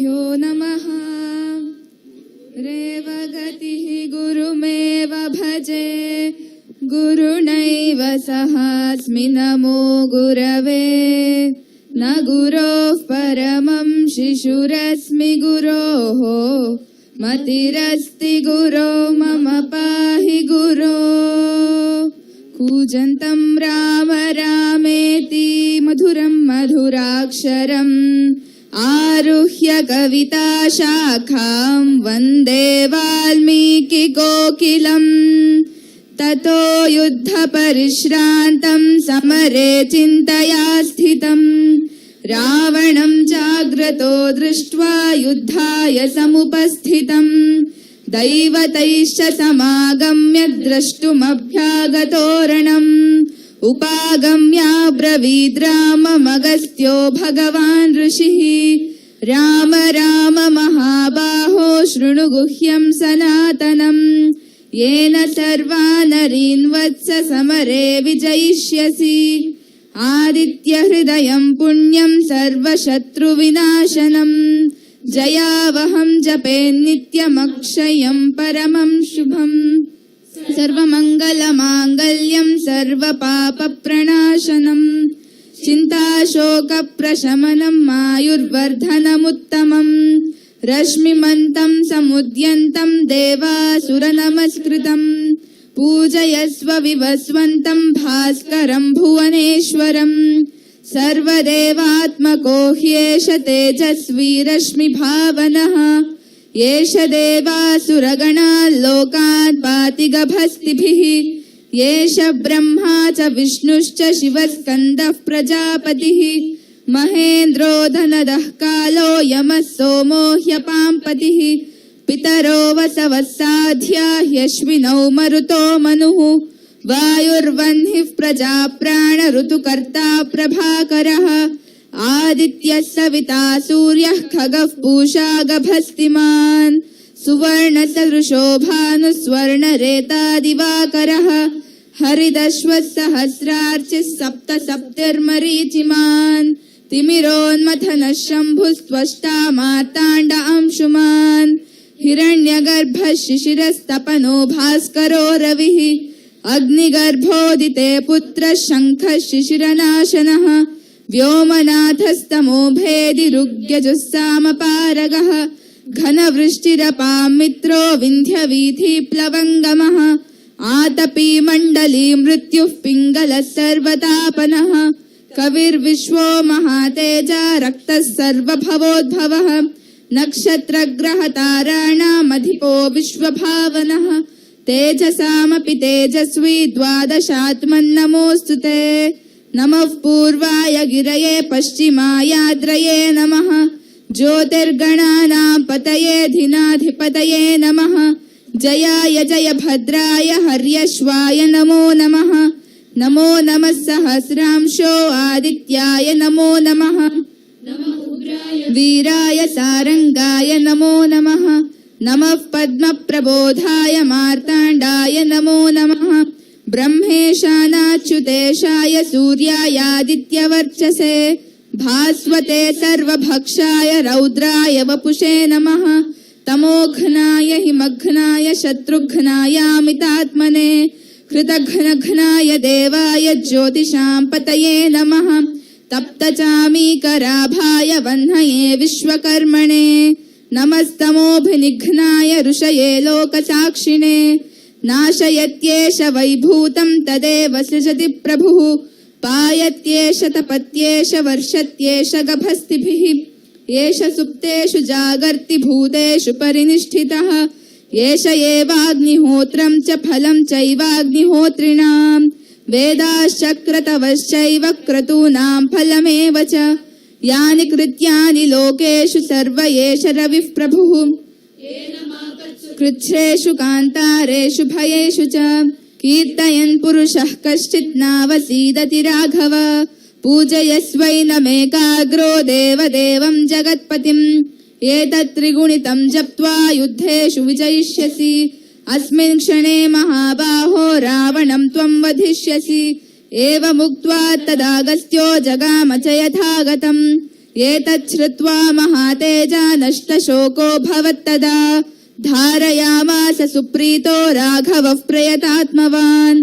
गुरुभ्यो नमः। रेवगतिः गुरुमेव भजे, गुरुणैव सहास्मि नमो गुरवे। न गुरोः परमं शिशुरस्मि गुरोः, मतिरस्ति गुरो मम पाहि गुरो। कूजन्तं राम रामेति मधुरं मधुराक्षरम्, आरुह्य कविता शाखां वन्दे वाल्मीकिकोकिलम्। ततो युद्धपरिश्रान्तं समरे चिन्तया स्थितम्, रावणं जाग्रतो दृष्ट्वा युद्धाय समुपस्थितम्। दैवतैश्च समागम्य द्रष्टुमभ्यागतोरणम्, उपागम्याब्रवीद्राममगस्त्यो भगवान् ऋषिः। राम राम महाबाहो शृणु गुह्यं सनातनम्, येन सर्वानरीन् वत्स समरे विजयिष्यसि। आदित्यहृदयं पुण्यं सर्वशत्रुविनाशनम्, जयावहं जपे नित्यमक्षयं परमं शुभम्। सर्वमङ्गलमाङ्गल्यं सर्वपापप्रणाशनम्, चिन्ताशोकप्रशमनम् आयुर्वर्धनमुत्तमम्। रश्मिमन्तं समुद्यन्तं देवासुरनमस्कृतम्, पूजयस्व विवस्वन्तं भास्करं भुवनेश्वरम्। सर्वदेवात्मको ह्येष तेजस्वी रश्मिभावनः, एष देवासुरगणाल्लोकान् पाति गभस्तिभिः। एष ब्रह्मा च विष्णुश्च शिवस्कन्दः प्रजापतिः, महेन्द्रो धनदः कालो यमः सोमो ह्यपाम्पतिः। पितरो वसवः साध्या ह्यश्विनौ मरुतो मनुः, वायुर्वह्निः प्रजाप्राण ऋतुकर्ता प्रभाकरः। आदित्यः सविता सूर्यः खगः पूषा गभस्तिमान्, सुवर्णसदृशो भानुस्वर्णरेता दिवाकरः। हरिदश्वः सहस्रार्चिः सप्त सप्तिर्मरीचिमान्, तिमिरोन्मथनः शम्भुस्त्वष्टा मार्ताण्ड अंशुमान्। हिरण्यगर्भः शिशिरस्तपनो भास्करो रविः, अग्निगर्भोदिते पुत्रः शङ्खः शिशिरनाशनः। व्योमनाथस्तमो भेदि ऋग्यजुस्सामपारगः, घनवृष्टिरपां मित्रो विन्ध्यवीथिप्लवङ्गमः। आतपी मण्डली मृत्युः पिङ्गलः सर्वतापनः, कविर्विश्वो महातेजा रक्तः सर्वभवोद्भवः। नक्षत्रग्रहताराणामधिपो विश्वभावनः, तेजसामपि तेजस्वी द्वादशात्मन्नमोऽस्तु ते। नमः पूर्वाय गिरये पश्चिमायाद्रये नमः, ज्योतिर्गणानां पतये धिनाधिपतये नमः। जयाय जय भद्राय हर्यश्वाय नमो नमः। नमो नमः सहस्रांशो आदित्याय नमो नमः। वीराय सारंगाय नमो नमः। नमः पद्मप्रबोधाय मार्ताण्डाय नमो नमः। ब्रह्मेशानाच्युतेशाय सूर्यायादित्यवर्चसे, भास्वते सर्वभक्षाय रौद्राय वपुषे नमः। तमोघ्नाय हिमघ्नाय शत्रुघ्नायामितात्मने, कृतघ्नघ्नाय देवाय ज्योतिषां पतये नमः। तप्तचामीकराभाय वह्नये विश्वकर्मणे, नमस्तमोभिनिघ्नाय ऋषये लोकसाक्षिणे। नाशयत्येष वैभूतं तदेव सृजति प्रभुः, पायत्येष तपत्येष वर्षत्येष गभस्तिभिः। एष सुप्तेषु जागर्ति भूतेषु परिनिष्ठितः, एष एवाग्निहोत्रं च फलं चैवाग्निहोत्रिणाम्। वेदाश्चक्रतवश्चैव क्रतूनां फलमेव च, यानि कृत्यानि लोकेषु सर्व एष रविः प्रभुः। कृच्छ्रेषु कान्तारेषु भयेषु च, कीर्तयन् पुरुषः कश्चित् नावसीदति राघव। पूजयस्वैनमेकाग्रो देवदेवं जगत्पतिम्, एतत्त्रिगुणितं जप्त्वा युद्धेषु विजयिष्यसि। अस्मिन् क्षणे महाबाहो रावणं त्वं वधिष्यसि। एवमुक्त्वा तदागस्त्यो जगाम च यथागतम्, एतच्छ्रुत्वा महातेजा नष्टशोको भवत्तदा धारयामास सुप्रीतो राघवः प्रयतात्मवान्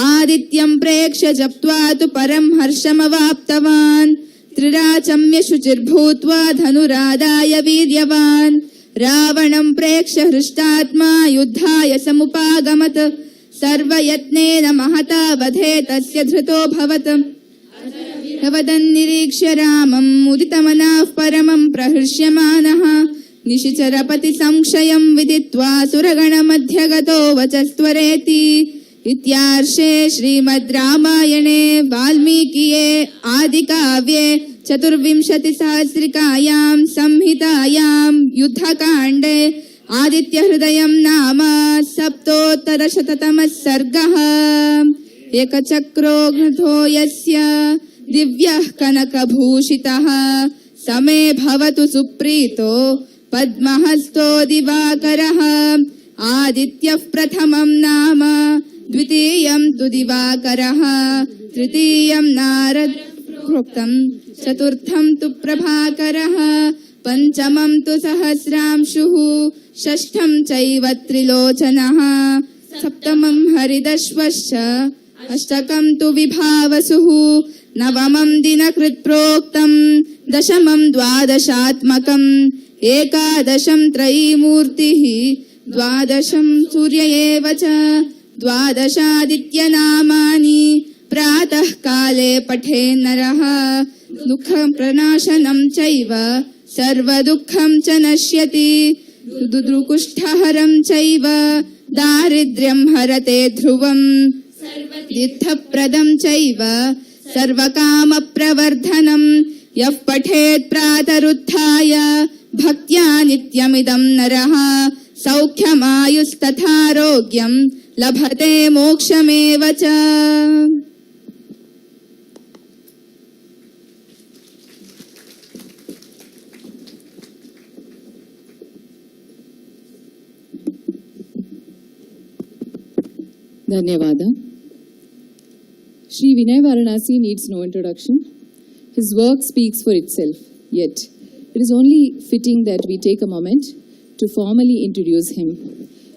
आदित्यं प्रेक्ष्य जप्त्वा तु परं हर्षमवाप्तवान् त्रिराचम्य शुचिर्भूत्वा धनुरादाय वीर्यवान् रावणं प्रेक्ष्य हृष्टात्मा युद्धाय समुपागमत् सर्वयत्नेन महता वधे तस्य धृतोऽभवत् तवदन्निरीक्ष्य रामम् उदितमनाः परमं प्रहृष्यमानः निशिचरपति संशयं विदित्वा सुरगणमध्यगतो वचस्त्वरेति इत्यार्षे श्रीमद् रामायणे वाल्मीकिये आदिकाव्ये 24सहस्रिकायां संहितायां युद्धकाण्डे आदित्यहृदयं नाम सप्तोत्तरशततमः सर्गः। एकचक्रो घ्नतो यस्य दिव्यः कनकभूषितः समे भवतु सुप्रीतो पद्महस्तो दिवाकरः आदित्यः प्रथमं नाम द्वितीयं तु दिवाकरः तृतीयं नारद प्रोक्तं चतुर्थं तु प्रभाकरः पंचमं तु सहस्रांशुः षष्ठं चैव त्रिलोचनः सप्तमं हरिदश्वश्च अष्टकं तु विभावसुः नवमं दिनकृत् प्रोक्तं दशमं द्वादशात्मकम् एकादशं त्रयीमूर्तिः द्वादशं सूर्य एव च द्वादशादित्यनामानि प्रातः काले पठे नरः दुःखप्रणाशनं चैव सर्वदुःखं च नश्यति दुदुकुष्ठहरं चैव दारिद्र्यं हरते ध्रुवम् तीर्थप्रदं चैव सर्वकामप्रवर्धनं यः पठेत् प्रातरुत्थाय भक्त्या नित्यमिदं नरः सौख्यमायुस्तथारोग्यं लभते मोक्षमेव च। Dhanyavada. Sri Vinay Varanasi needs no introduction. His work speaks for itself, yet it is only fitting that we take a moment to formally introduce him.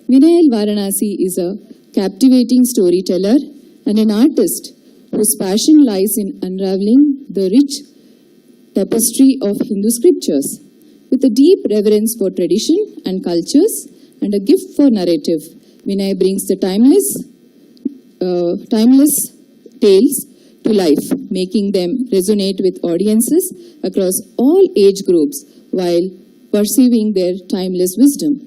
Vinay Varanasi is a captivating storyteller and an artist whose passion lies in unraveling the rich tapestry of Hindu scriptures. With a deep reverence for tradition and cultures and a gift for narrative, Vinay brings the timeless tales to life, making them resonate with audiences across all age groups while perceiving their timeless wisdom.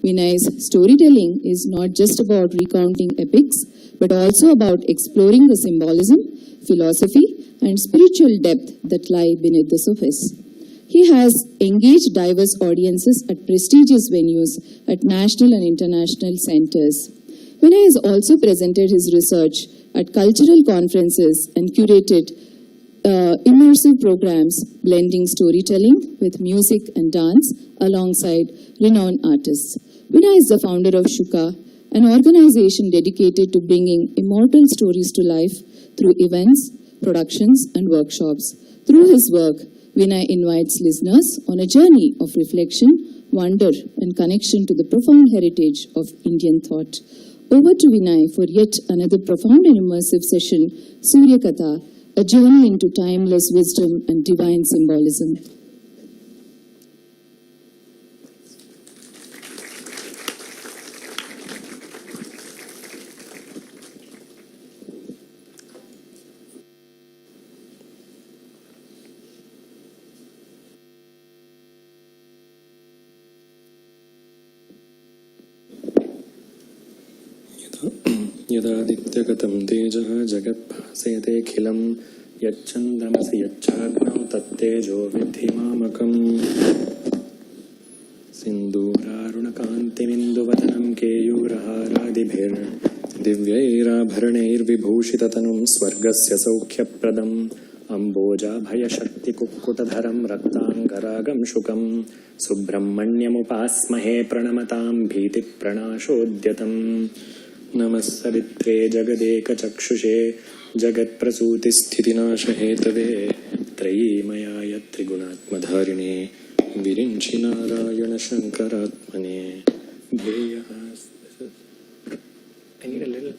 Vinay's storytelling is not just about recounting epics, but also about exploring the symbolism, philosophy, and spiritual depth that lie beneath the surface. He has engaged diverse audiences at prestigious venues at national and international centers. Vinay has also presented his research at cultural conferences and curated immersive programs blending storytelling with music and dance alongside renowned artists. Vinay is the founder of Shuka, an organization dedicated to bringing immortal stories to life through events, productions, and workshops. Through his work, Vinay invites listeners on a journey of reflection, wonder, and connection to the profound heritage of Indian thought. Over to Vinay for yet another profound and immersive session, Surya Katha, a journey into timeless wisdom and divine symbolism. यदादित्यगतं तेजः जगद्भासेतेऽखिलं यच्चन्द्रमसि यच्चाग्नौ तत्तेजो विद्धि मामकम् सिन्दूरारुणकान्तिमिन्दुवदनं केयूरहारादिभिर्दिव्यैराभरणैर्विभूषिततनुं स्वर्गस्य सौख्यप्रदम् अम्बोजाभयशक्तिकुक्कुटधरं रक्ताङ्गरागं शुकं सुब्रह्मण्यमुपास्महे प्रणमतां भीतिप्रणाशोद्यतम् नमः सवित्रे जगदेकचक्षुषे जगत्प्रसूतिस्थितिनाशहेतवे त्रयीमयाय त्रिगुणात्मधारिणे विरिञ्चि Narayan शङ्करात्मने ध्येयः I need a little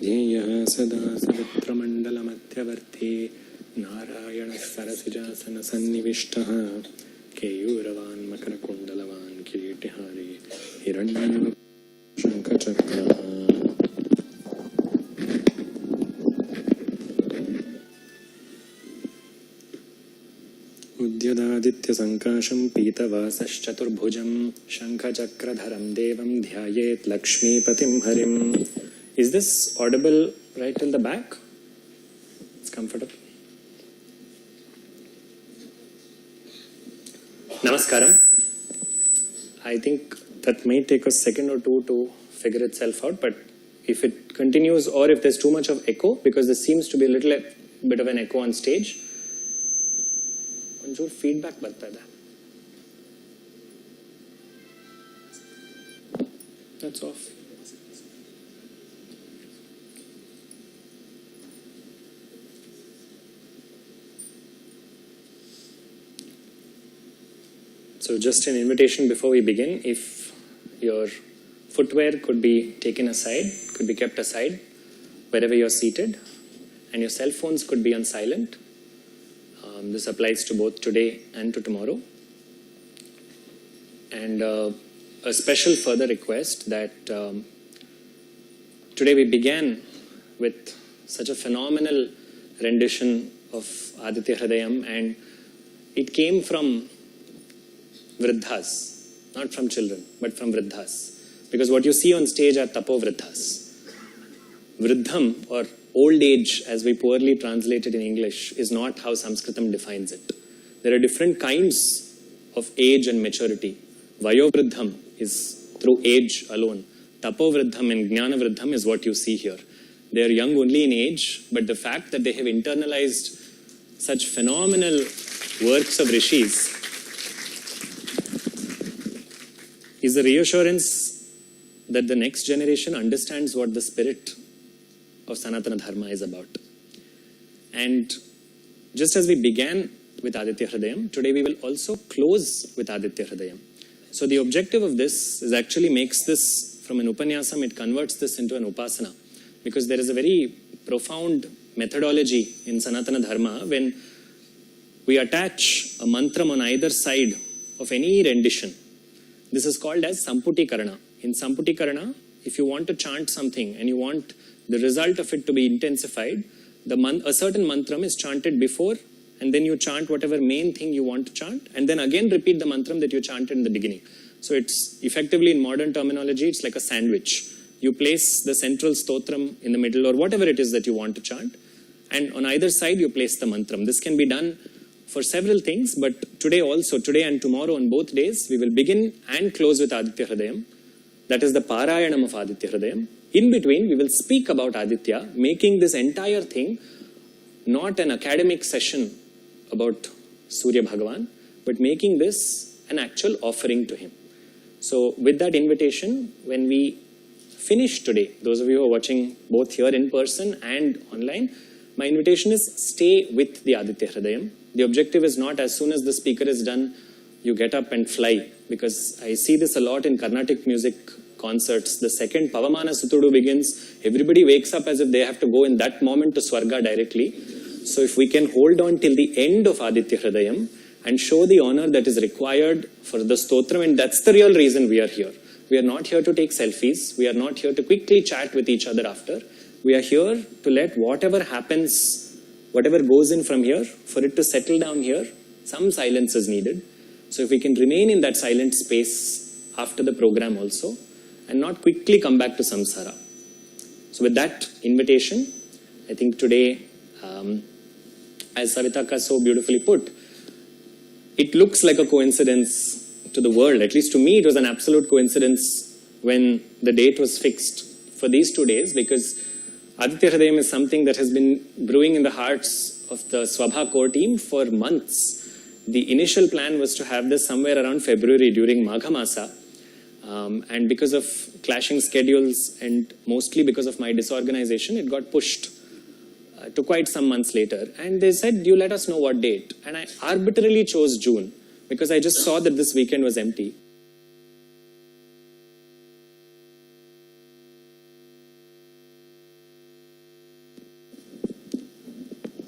ध्येयः सदा सवित्रमण्डलमध्यवर्ती नारायणः सरसिजासनसन्निविष्टः केयूरवान् मकरकुण्डलवान् किरीटिहारी हिरण्यः शङ्खचक्रः उद्यदादित्यसङ्काशं पीतवासश्चतुर्भुजं शङ्खचक्रधरं देवं ध्यायेत् लक्ष्मीपतिं हरिम्. Is this audible right till the back? It's comfortable. Namaskaram. I think that may take a second or two to figure itself out, but if it continues or if there's too much of echo, because there seems to be a little bit of an echo on stage, onchur feedback barta ide. That's off. So just an invitation before we begin, if your footwear could be taken aside, could be kept aside wherever you're seated, and your cell phones could be on silent. This applies to both today and to tomorrow. And a special further request that today we began with such a phenomenal rendition of Aditya Hridayam, and it came from Vriddhas, not from children, but from Vriddhas. Because what you see on stage are Tapo Vriddhas. Vriddham, or old age, as we poorly translate it in English, is not how Sanskritam defines it. There are different kinds of age and maturity. Vayo Vriddham is through age alone. Tapo Vriddham and Jnana Vriddham is what you see here. They are young only in age, but the fact that they have internalized such phenomenal works of rishis is a reassurance that the next generation understands what the spirit of Sanatana Dharma is about. And just as we began with Aditya Hridayam, today we will also close with Aditya Hridayam. So the objective of this is actually makes this, from an upanyasam, it converts this into an upasana. Because there is a very profound methodology in Sanatana Dharma when we attach a mantra on either side of any rendition. This is called as Samputi-karana. In Samputi-karana, if you want to chant something and you want the result of it to be intensified, a certain mantram is chanted before, and then you chant whatever main thing you want to chant, and then again repeat the mantram that you chanted in the beginning. So it's effectively, in modern terminology, it's like a sandwich. You place the central stotram in the middle, or whatever it is that you want to chant, and on either side you place the mantram. This can be done for several things, but today and tomorrow on both days, we will begin and close with Aditya Hridayam. That is the Parayanam of Aditya Hridayam. In between, we will speak about Aditya, making this entire thing not an academic session about Surya Bhagavan, but making this an actual offering to him. So with that invitation, when we finish today, those of you who are watching both here in person and online, my invitation is stay with the Aditya Hridayam. The objective is not as soon as the speaker is done, you get up and fly, because I see this a lot in Carnatic music concerts. The second Pavamana Sutudu begins, everybody wakes up as if they have to go in that moment to Swarga directly. So if we can hold on till the end of Aditya Hridayam and show the honor that is required for the stotram, and that's the real reason we are here. We are not here to take selfies. We are not here to quickly chat with each other after. We are here to let whatever happens, whatever goes in from here, for it to settle down here. Some silence is needed. So if we can remain in that silent space after the program also, and not quickly come back to samsara. So with that invitation, I think today, as Savitaka so beautifully put, it looks like a coincidence to the world. At least to me, it was an absolute coincidence when the date was fixed for these 2 days, because Aditya Hridayam is something that has been brewing in the hearts of the Swabha core team for months. The initial plan was to have this somewhere around February during Magha Masa. And because of clashing schedules and mostly because of my disorganization, it got pushed. to quite some months later, and they said, you let us know what date. And I arbitrarily chose June because I just saw that this weekend was empty.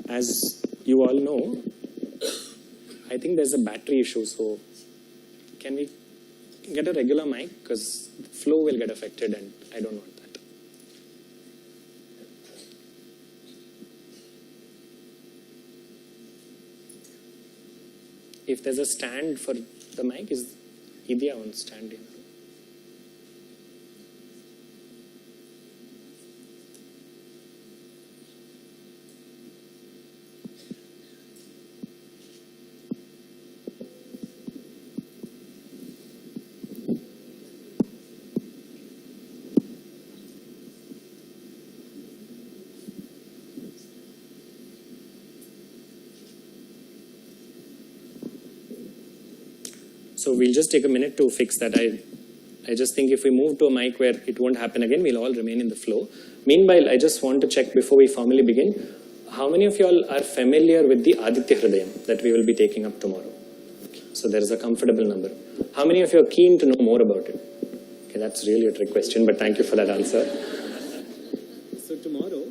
As you all know, I think there's a battery issue, so can we get a regular mic? Because the flow will get affected and I don't want that. If there's a stand for the mic, is Idya on stand in? So we'll just take a minute to fix that. I just think if we move to a mic where it won't happen again, we'll all remain in the flow. Meanwhile, I just want to check before we formally begin, how many of you all are familiar with the Aditya Hridayam that we will be taking up tomorrow? Okay. So there is a comfortable number. How many of you are keen to know more about it? Okay, that's really a trick question, but thank you for that answer. So tomorrow,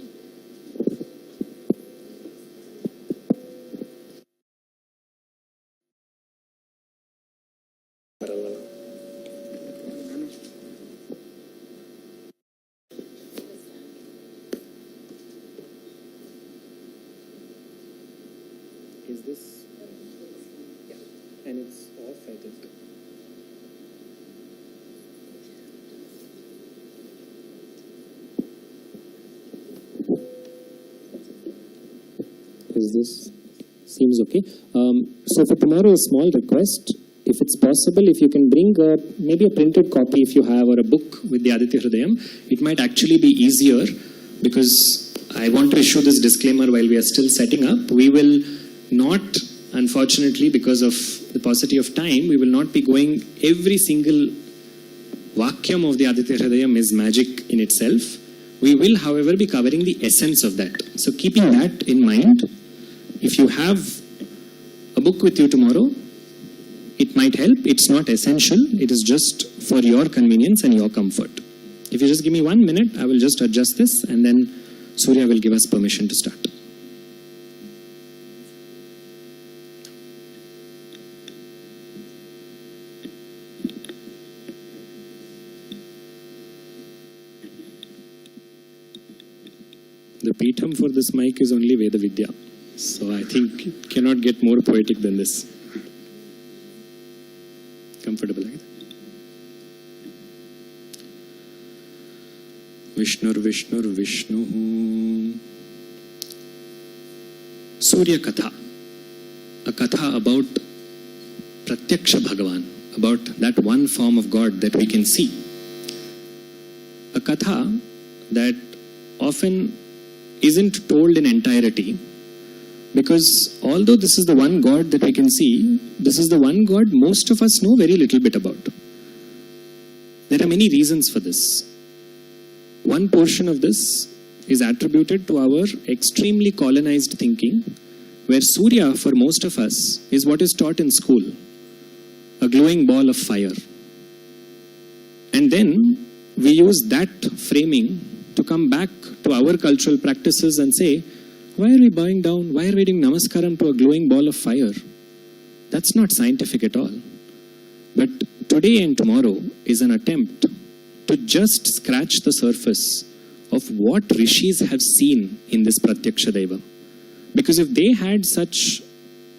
is this? Yeah, and it's off, I think. Is this? Seems okay. So for tomorrow, a small request. If it's possible, if you can bring maybe a printed copy if you have, or a book with the Aditya Hridayam, it might actually be easier, because I want to issue this disclaimer while we are still setting up. We will not, unfortunately, because of the paucity of time, we will not be going every single vakyam of the Aditya Hridayam is magic in itself. We will, however, be covering the essence of that. So keeping that in mind, if you have a book with you tomorrow, it might help. It's not essential. It is just for your convenience and your comfort. If you just give me 1 minute, I will just adjust this, and then Surya will give us permission to start. The Peetham for this mic is only Veda Vidya. So I think it cannot get more poetic than this. Comfortable, right? Vishnur Vishnur Vishnu. Surya Katha. A Katha about Pratyaksha Bhagavan, about that one form of God that we can see. A Katha that often isn't told in entirety, because although this is the one God that we can see, this is the one God most of us know very little bit about. There are many reasons for this. One portion of this is attributed to our extremely colonized thinking, where Surya, for most of us, is what is taught in school, a glowing ball of fire. And then we use that framing to come back to our cultural practices and say, why are we bowing down? Why are we doing namaskaram to a glowing ball of fire? That's not scientific at all. But today and tomorrow is an attempt to just scratch the surface of what rishis have seen in this Pratyaksha Deva. Because if they had such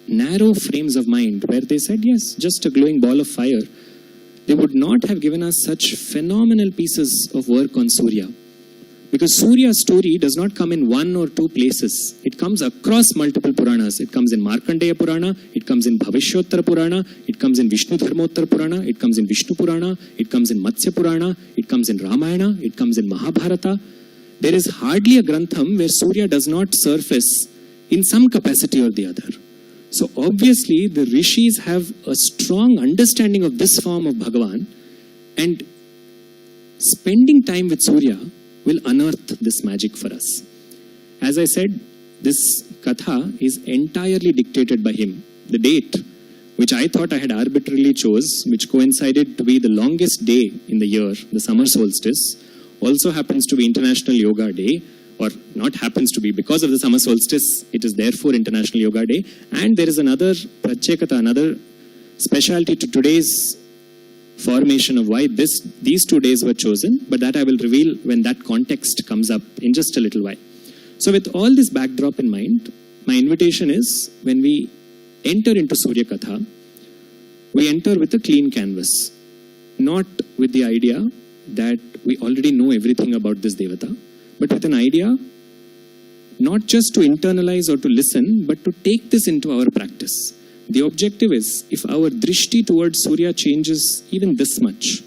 narrow frames of mind where they said, yes, just a glowing ball of fire, they would not have given us such phenomenal pieces of work on Surya. Because Surya's story does not come in one or two places. It comes across multiple Puranas. It comes in Markandeya Purana, it comes in Bhavishottara Purana, it comes in Vishnu Dharmottara Purana, it comes in Vishnu Purana, it comes in Matsya Purana, it comes in Ramayana, it comes in Mahabharata. There is hardly a Grantham where Surya does not surface in some capacity or the other. So obviously the rishis have a strong understanding of this form of Bhagavan, and spending time with Surya will unearth this magic for us. As I said, this Katha is entirely dictated by him. The date, which I thought I had arbitrarily chose, which coincided to be the longest day in the year, the summer solstice, also happens to be International Yoga Day, or not happens to be, because of the summer solstice, it is therefore International Yoga Day. And there is another Prachekata, another specialty to today's formation of why these 2 days were chosen, but that I will reveal when that context comes up in just a little while. So with all this backdrop in mind, my invitation is, when we enter into Surya Katha, we enter with a clean canvas, not with the idea that we already know everything about this Devata, but with an idea not just to internalize or to listen, but to take this into our practice. The objective is, if our drishti towards Surya changes even this much,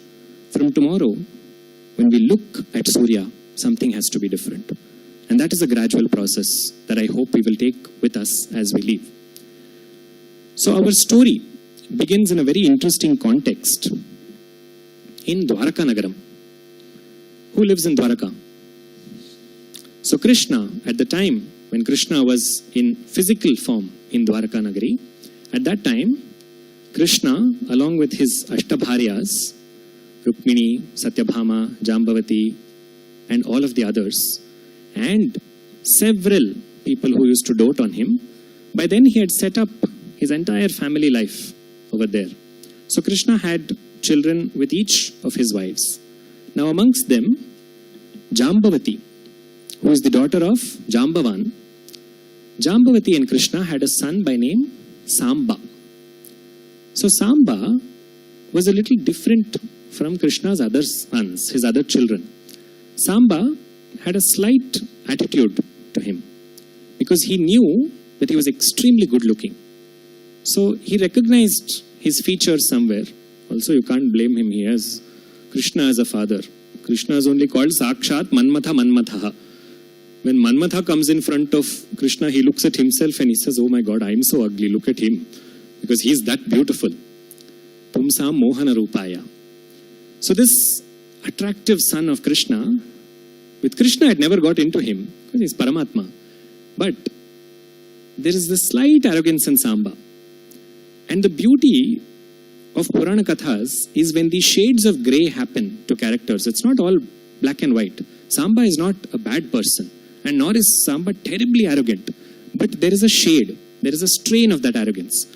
from tomorrow, when we look at Surya, something has to be different. And that is a gradual process that I hope we will take with us as we leave. So our story begins in a very interesting context in Dwaraka Nagaram. Who lives in Dwaraka? So Krishna, at the time when Krishna was in physical form in Dwaraka Nagari, at that time, Krishna, along with his Ashtabharyas, Rukmini, Satyabhama, Jambavati, and all of the others, and several people who used to dote on him, by then he had set up his entire family life over there. So Krishna had children with each of his wives. Now amongst them, Jambavati, who is the daughter of Jambavan, Jambavati and Krishna had a son by name Samba. So Samba was a little different from Krishna's other sons, his other children. Samba had a slight attitude to him because he knew that he was extremely good looking. So he recognized his features somewhere. Also, you can't blame him. He has Krishna as a father. Krishna is only called Sakshat Manmatha Manmatha. When Manmatha comes in front of Krishna, he looks at himself and he says, "Oh my God, I am so ugly. Look at him." Because he is that beautiful. Pumsa Mohana Rupaya. So this attractive son of Krishna, with Krishna had never got into him because he's Paramatma. But there is this slight arrogance in Samba. And the beauty of Purana Kathas is when the shades of grey happen to characters. It's not all black and white. Samba is not a bad person, and nor is Samba terribly arrogant. But there is a shade, there is a strain of that arrogance.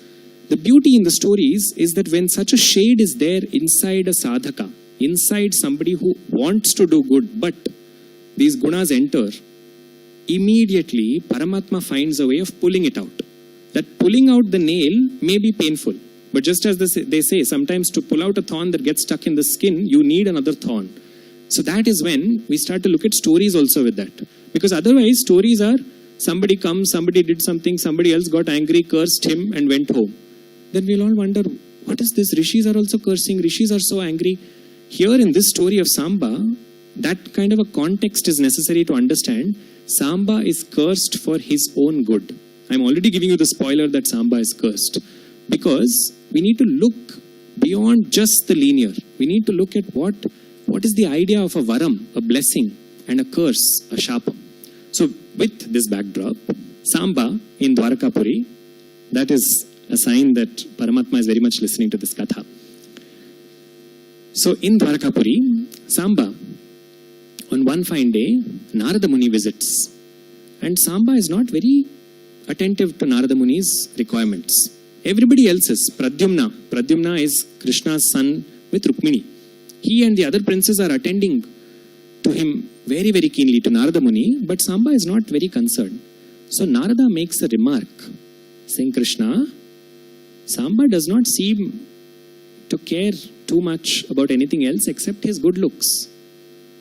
The beauty in the stories is that when such a shade is there inside a sadhaka, inside somebody who wants to do good, but these gunas enter, immediately Paramatma finds a way of pulling it out. That pulling out the nail may be painful, but just as they say, sometimes to pull out a thorn that gets stuck in the skin, you need another thorn. So that is when we start to look at stories also with that. Because otherwise stories are, somebody comes, somebody did something, somebody else got angry, cursed him and went home. Then we'll all wonder, what is this? Rishis are also cursing, Rishis are so angry. Here in this story of Samba, that kind of a context is necessary to understand. Samba is cursed for his own good. I'm already giving you the spoiler that Samba is cursed. Because we need to look beyond just the linear. We need to look at what is the idea of a varam, a blessing, and a curse, a shapam. So with this backdrop, Samba in Dwarakapuri, that is a sign that Paramatma is very much listening to this katha. So in Dwarakapuri, Samba, on one fine day, Narada Muni visits. And Samba is not very attentive to Narada Muni's requirements. Everybody else is. Pradyumna. Pradyumna is Krishna's son with Rukmini. He and the other princes are attending to him very, very keenly, to Narada Muni, but Samba is not very concerned. So Narada makes a remark saying, Krishna, Samba does not seem to care too much about anything else except his good looks.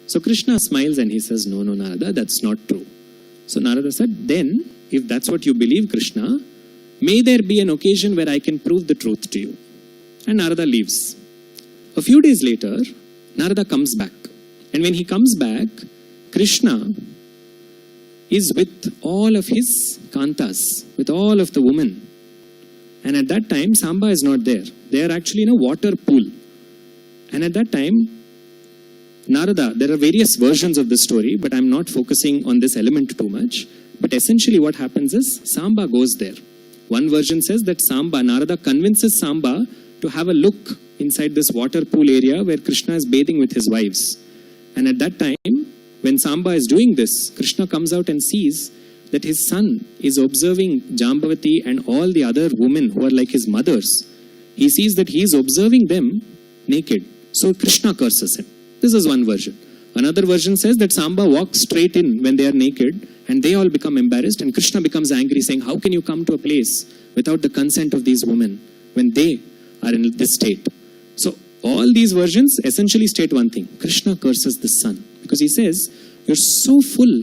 So Krishna smiles and he says, no, Narada, that's not true. So Narada said, then, if that's what you believe, Krishna, may there be an occasion where I can prove the truth to you. And Narada leaves. A few days later, Narada comes back. And when he comes back, Krishna is with all of his kantas, with all of the women. And at that time, Samba is not there. They are actually in a water pool. And at that time, Narada, there are various versions of this story, but I'm not focusing on this element too much. But essentially what happens is Samba goes there. One version says that Narada convinces Samba to have a look inside this water pool area where Krishna is bathing with his wives. And at that time, when Samba is doing this, Krishna comes out and sees that his son is observing Jambavati and all the other women who are like his mothers. He sees that he is observing them naked. So Krishna curses him. This is one version. Another version says that Samba walks straight in when they are naked and they all become embarrassed and Krishna becomes angry saying, how can you come to a place without the consent of these women when they are in this state? So all these versions essentially state one thing. Krishna curses the son because he says, you're so full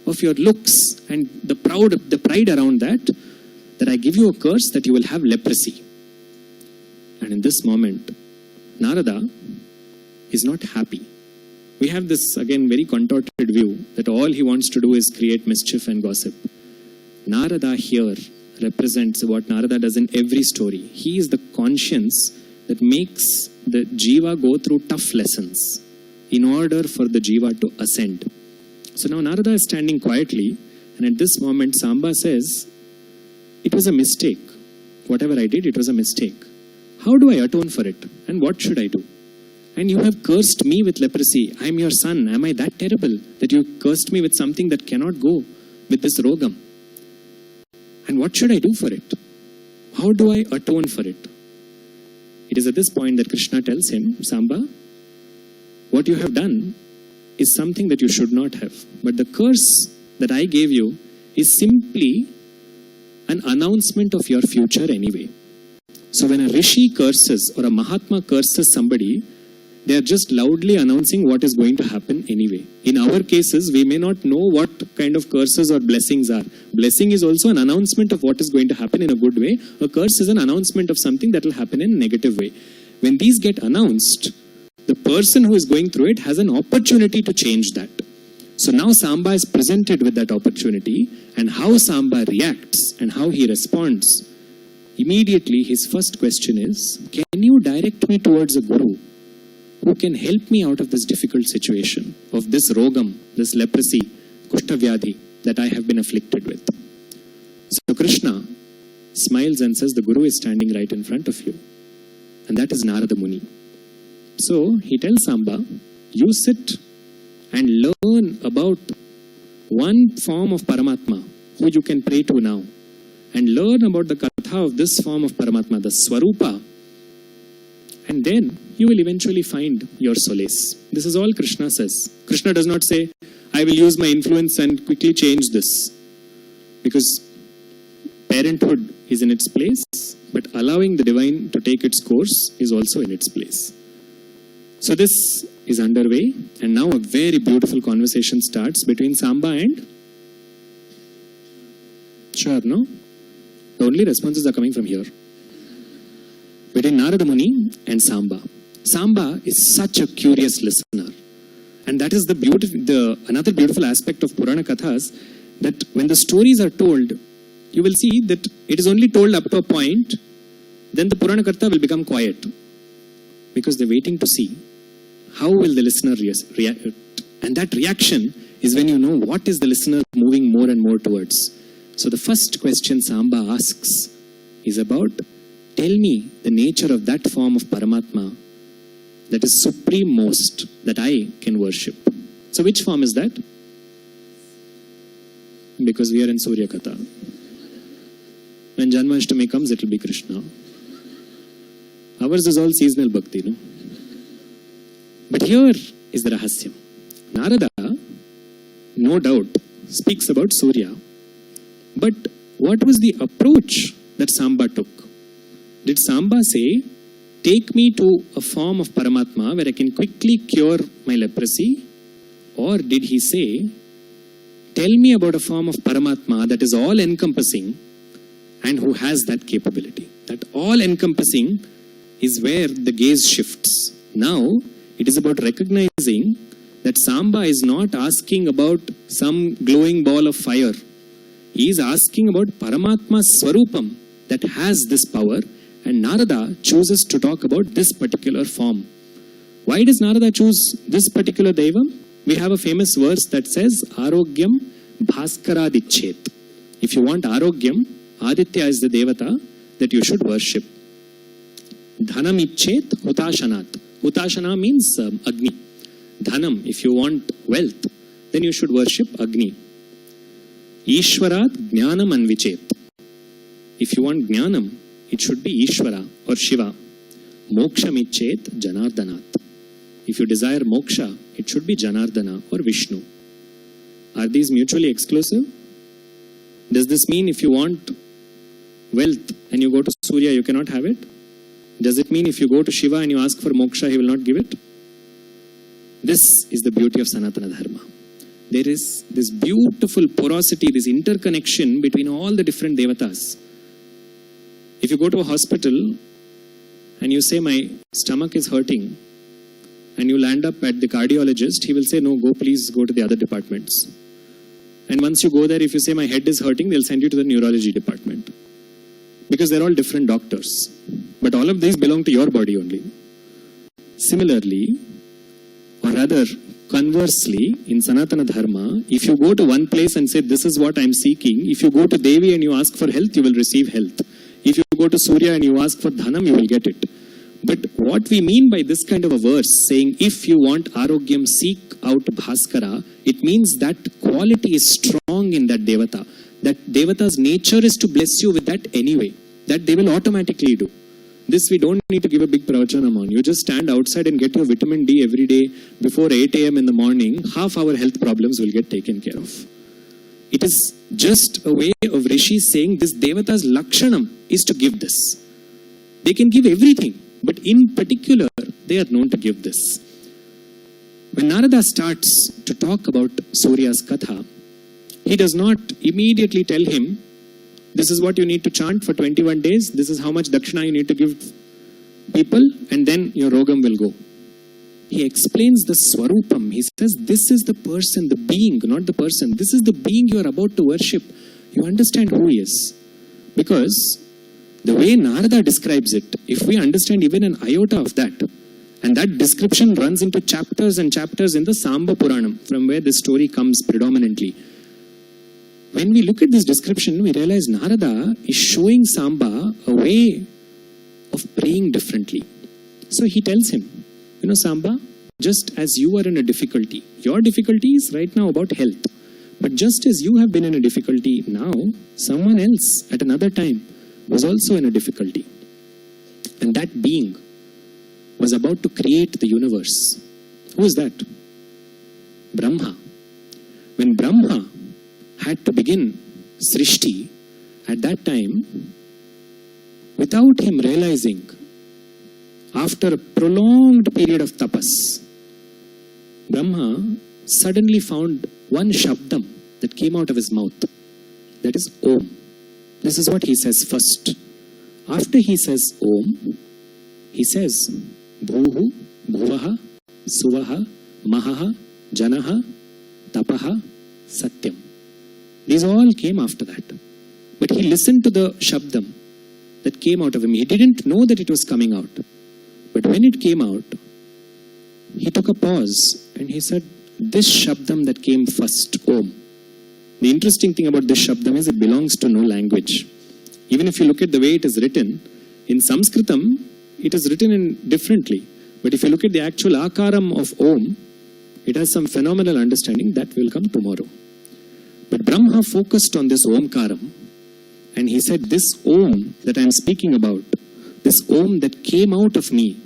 of your looks and the pride around that I give you a curse that you will have leprosy. And in this moment, Narada is not happy. We have this, again, very contorted view that all he wants to do is create mischief and gossip. Narada here represents what Narada does in every story. He is the conscience that makes the Jiva go through tough lessons in order for the Jiva to ascend. So now Narada is standing quietly, and at this moment Samba says, it was a mistake. Whatever I did, it was a mistake. How do I atone for it? And what should I do? And you have cursed me with leprosy. I am your son. Am I that terrible that you cursed me with something that cannot go with this rogam? And what should I do for it? How do I atone for it? It is at this point that Krishna tells him, Samba, what you have done is something that you should not have. But the curse that I gave you is simply an announcement of your future anyway. So when a rishi curses or a mahatma curses somebody, they are just loudly announcing what is going to happen anyway. In our cases, we may not know what kind of curses or blessings are. Blessing is also an announcement of what is going to happen in a good way. A curse is an announcement of something that will happen in a negative way. When these get announced, the person who is going through it has an opportunity to change that. So now Samba is presented with that opportunity, and how Samba reacts and how he responds. Immediately, his first question is, can you direct me towards a guru who can help me out of this difficult situation, of this rogam, this leprosy, kushtavyadhi that I have been afflicted with? So Krishna smiles and says, the guru is standing right in front of you. And that is Narada Muni. So he tells Samba, you sit and learn about one form of Paramatma who you can pray to now. And learn about the Katha of this form of Paramatma, the Swarupa. And then you will eventually find your solace. This is all Krishna says. Krishna does not say, I will use my influence and quickly change this. Because parenthood is in its place, but allowing the divine to take its course is also in its place. So this is underway, and now a very beautiful conversation starts between Samba and... Sure, no? The only responses are coming from here. Between Narada Muni and Samba. Samba is such a curious listener. And that is another beautiful aspect of Purana Kathas, that when the stories are told, you will see that it is only told up to a point, then the Purana Karta will become quiet. Because they're waiting to see how will the listener react. And that reaction is when you know what is the listener moving more and more towards. So the first question Samba asks is about, tell me the nature of that form of Paramatma that is supreme most that I can worship. So which form is that? Because we are in Surya Katha. When Janmashtami comes, it will be Krishna. Ours is all seasonal bhakti, no? But here is the rahasyam. Narada, no doubt, speaks about Surya. But what was the approach that Samba took? Did Samba say, take me to a form of Paramatma where I can quickly cure my leprosy? Or did he say, tell me about a form of Paramatma that is all-encompassing and who has that capability? That all-encompassing is where the gaze shifts. Now, it is about recognizing that Samba is not asking about some glowing ball of fire. He is asking about Paramatma Swarupam that has this power, and Narada chooses to talk about this particular form. Why does Narada choose this particular Devam? We have a famous verse that says, Arogyam Bhaskaradicchet. If you want Arogyam, Aditya is the Devata that you should worship. Dhanam Icchet Hutashanat. Hutashana means Agni. Dhanam, if you want wealth, then you should worship Agni. Ishwarat Jnanam Anvichet. If you want Jnanam, it should be Ishwara or Shiva. Moksham Icchet Janardanat. If you desire moksha, it should be Janardana or Vishnu. Are these mutually exclusive? Does this mean if you want wealth and you go to Surya, you cannot have it? Does it mean if you go to Shiva and you ask for moksha, he will not give it? This is the beauty of Sanatana Dharma. There is this beautiful porosity, this interconnection between all the different devatas. If you go to a hospital and you say, my stomach is hurting, and you land up at the cardiologist, he will say, no, please go to the other departments. And once you go there, if you say, my head is hurting, they'll send you to the neurology department. Because they're all different doctors. But all of these belong to your body only. Similarly, or rather, conversely, in Sanatana Dharma, if you go to one place and say, this is what I'm seeking, if you go to Devi and you ask for health, you will receive health. If you go to Surya and you ask for Dhanam, you will get it. But what we mean by this kind of a verse, saying, if you want Arogyam, seek out Bhaskara, it means that quality is strong in that Devata. That Devata's nature is to bless you with that anyway. That they will automatically do. This we don't need to give a big pravachanam on. You just stand outside and get your vitamin D every day before 8 a.m. in the morning. Half our health problems will get taken care of. It is just a way of rishis saying this Devata's lakshanam is to give this. They can give everything. But in particular, they are known to give this. When Narada starts to talk about Surya's Katha, he does not immediately tell him, this is what you need to chant for 21 days, this is how much dakshina you need to give people, and then your rogam will go. He explains the swarupam. He says, this is the person, the being, not the person. This is the being you are about to worship. You understand who he is. Because the way Narada describes it, if we understand even an iota of that, and that description runs into chapters and chapters in the Samba Puranam, from where this story comes predominantly. When we look at this description, we realize Narada is showing Samba a way of praying differently. So he tells him, you know, Samba, just as you are in a difficulty, your difficulty is right now about health. But just as you have been in a difficulty now, someone else at another time was also in a difficulty. And that being was about to create the universe. Who is that? Brahma. When Brahma had to begin Srishti, at that time, without him realizing, after a prolonged period of tapas, Brahma suddenly found one shabdam that came out of his mouth. That is Om. This is what he says first. After he says Om, he says Bhuhu, Bhuvaha, Suvaha, Mahaha, Janaha, Tapaha, Satyam. These all came after that. But he listened to the shabdam that came out of him. He didn't know that it was coming out. But when it came out, he took a pause and he said, this shabdam that came first, Om. The interesting thing about this shabdam is it belongs to no language. Even if you look at the way it is written, in Sanskritam, it is written in differently. But if you look at the actual akaram of Om, it has some phenomenal understanding that will come tomorrow. But Brahma focused on this Omkaram, and he said, this Om that I am speaking about, this Om that came out of me,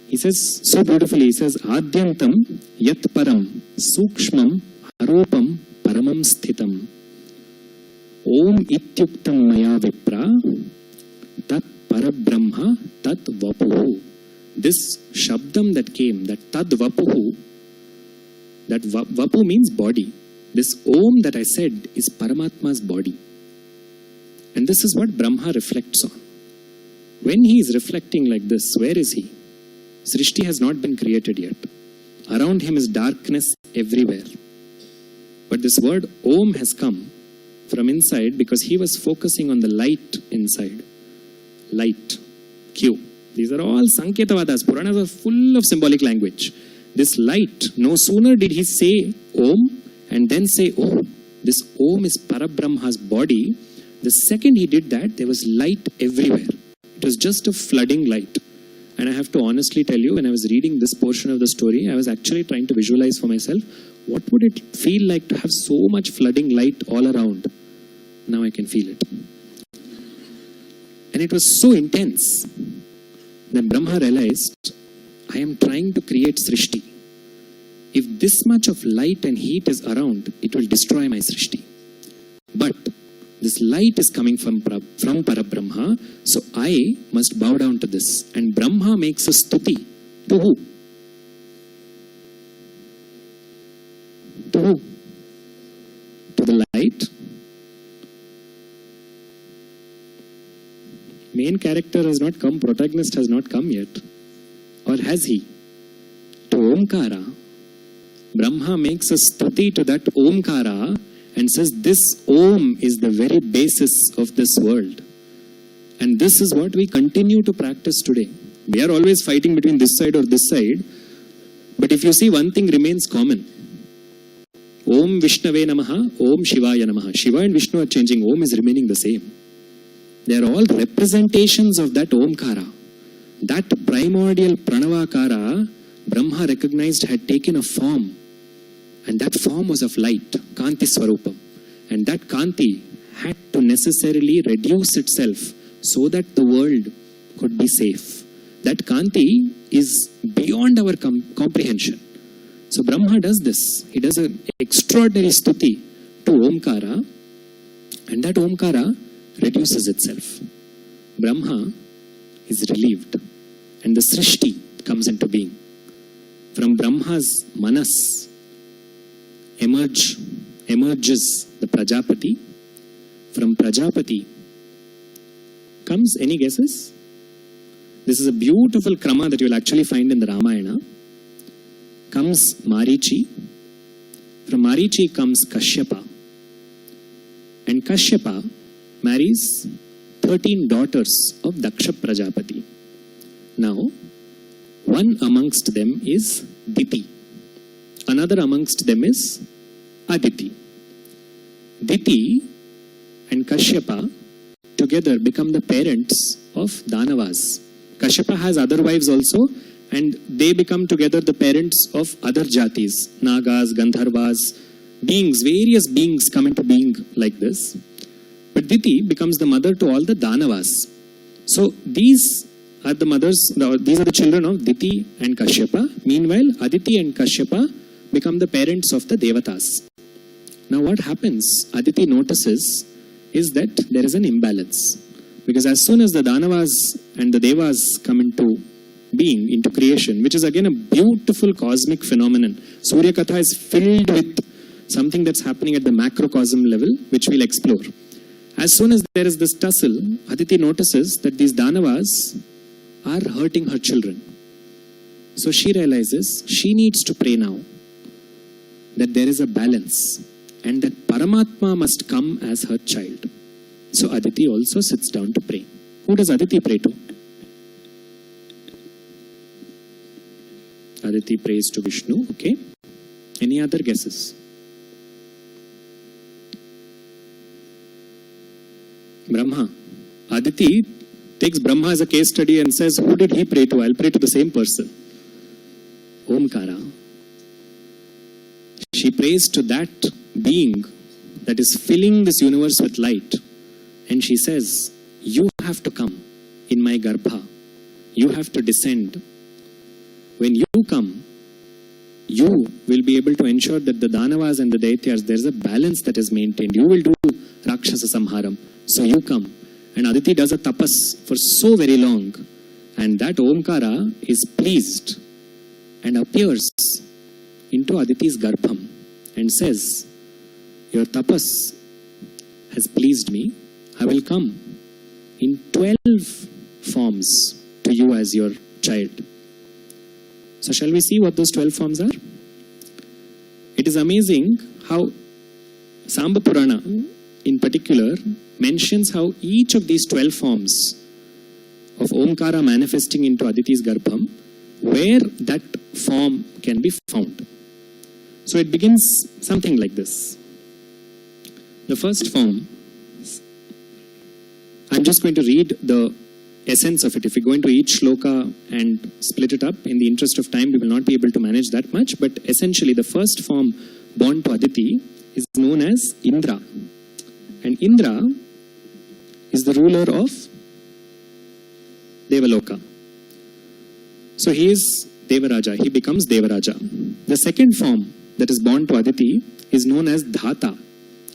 he says so beautifully, he says, Adyantam yat param sukshmam aropam paramam sthitam Om ityuktam maya vipra tat parabrahma tat vapuhu. This shabdam that came, that tad vapuhu, that vapu means body. This Om that I said is Paramatma's body. And this is what Brahma reflects on. When he is reflecting like this, where is he? Srishti has not been created yet. Around him is darkness everywhere. But this word Om has come from inside because he was focusing on the light inside. Light. Q. These are all Sanketavadas. Puranas are full of symbolic language. This light, no sooner did he say Om and then say Om. this Om is Parabrahma's body. The second he did that, there was light everywhere. It was just a flooding light. And I have to honestly tell you, when I was reading this portion of the story, I was actually trying to visualize for myself, what would it feel like to have so much flooding light all around? Now I can feel it. And it was so intense. Then Brahma realized, I am trying to create Srishti. If this much of light and heat is around, it will destroy my Srishti. But this light is coming from Parabrahma, so I must bow down to this. And Brahma makes a stuti. To who? To who? To the light. Main character has not come, protagonist has not come yet. Or has he? To Omkara. Brahma makes a stuti to that Omkara and says this Om is the very basis of this world. And this is what we continue to practice today. We are always fighting between this side or this side. But if you see, one thing remains common. Om Vishnave Namaha, Om Shivaya Namaha. Shiva and Vishnu are changing. Om is remaining the same. They are all representations of that Omkara. That primordial Pranavakara, Brahma recognized had taken a form. And that form was of light, Kanti Swarupam. And that Kanti had to necessarily reduce itself so that the world could be safe. That Kanti is beyond our comprehension. So Brahma does this. He does an extraordinary stuti to Omkara. And that Omkara reduces itself. Brahma is relieved. And the Srishti comes into being. From Brahma's Manas emerges the Prajapati. From Prajapati comes, any guesses? This is a beautiful krama that you will actually find in the Ramayana. Comes Marichi. From Marichi comes Kashyapa. And Kashyapa marries 13 daughters of Daksha Prajapati. Now, one amongst them is Diti. Another amongst them is Aditi. Diti and Kashyapa together become the parents of Danavas. Kashyapa has other wives also, and they become together the parents of other jatis, Nagas, Gandharvas, beings, various beings come into being like this. But Diti becomes the mother to all the Danavas. So these are the mothers, these are the children of Diti and Kashyapa. Meanwhile, Aditi and Kashyapa become the parents of the Devatas. Now what happens, Aditi notices, is that there is an imbalance. Because as soon as the Danavas and the Devas come into being, into creation, which is again a beautiful cosmic phenomenon. Surya Katha is filled with something that's happening at the macrocosm level, which we'll explore. As soon as there is this tussle, Aditi notices that these Danavas are hurting her children. So she realizes she needs to pray now that there is a balance and that Paramatma must come as her child. So Aditi also sits down to pray. Who does Aditi pray to? Aditi prays to Vishnu, okay. Any other guesses? Brahma. Aditi takes Brahma as a case study and says, who did he pray to? I'll pray to the same person. Omkara. She prays to that being that is filling this universe with light. And she says, you have to come in my Garbha. You have to descend. When you come, you will be able to ensure that the Danavas and the Daityas, there's a balance that is maintained. You will do Rakshasa Samharam. So you come. And Aditi does a tapas for so very long. And that Omkara is pleased and appears into Aditi's Garbham and says, your tapas has pleased me. I will come in 12 forms to you as your child. So shall we see what those 12 forms are? It is amazing how Samba Purana in particular mentions how each of these 12 forms of Omkara manifesting into Aditi's Garbham, where that form can be found. So it begins something like this. The first form, I'm just going to read the essence of it. If we go into each shloka and split it up, in the interest of time, we will not be able to manage that much. But essentially, the first form born to Aditi is known as Indra. And Indra is the ruler of Devaloka. So he is Devaraja. He becomes Devaraja. The second form that is born to Aditi is known as Dhata.